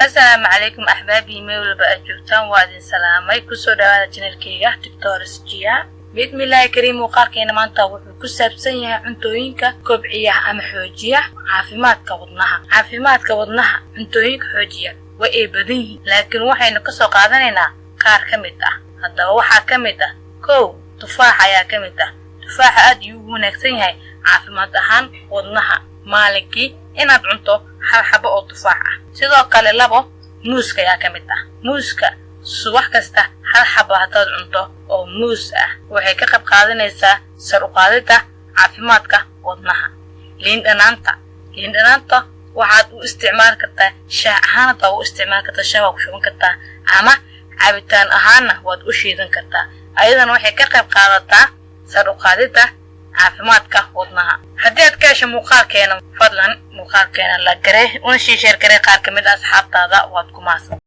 السلام عليكم أحبابي ميول بأجوتان وادين سلامي كسو دوادا جنالكيغا تكتورس جيا بإذن الله كريم وقاركينا مانتا وحو كسابسانيها عنتوينكا كوبعيها أما حوجية عافيمادكا ودنها عنتوينكا حوجية وإي بدنيه لكن waxaynu ka soo qaadanaynaa qaar kamid ah hadaba waxa kamid ah tufaax ayaa kamid ah tufaaxa aad uu wanaagsan yahay caafimaad ahaan wadnaha maalinkii inaad cunto hal xabo oo tufaax ah sidoo kale labo muuska ayaa kamid ah muuska subax kasta hal xabo hadaad cunto oo muus ah waxay ka qayb qaadanaysaa sar u qaadida caafimaadka wadnaha liin dhanaanta waxaad u isticmaal kartaa shaah ahaan aad u isticmaal kartaa shaah ku shuban kartaa ama cabitaan ahaanna waad u shiidan kartaa ayadana waxay ka qayb qaadataa sar u qaadida caafimaadka wadnaha haddii aad ka hesho muuqaalkeena fadlan muuqaalkeena la garee una share garee qaar kamid ah asxaabtaada waad ku mahadsan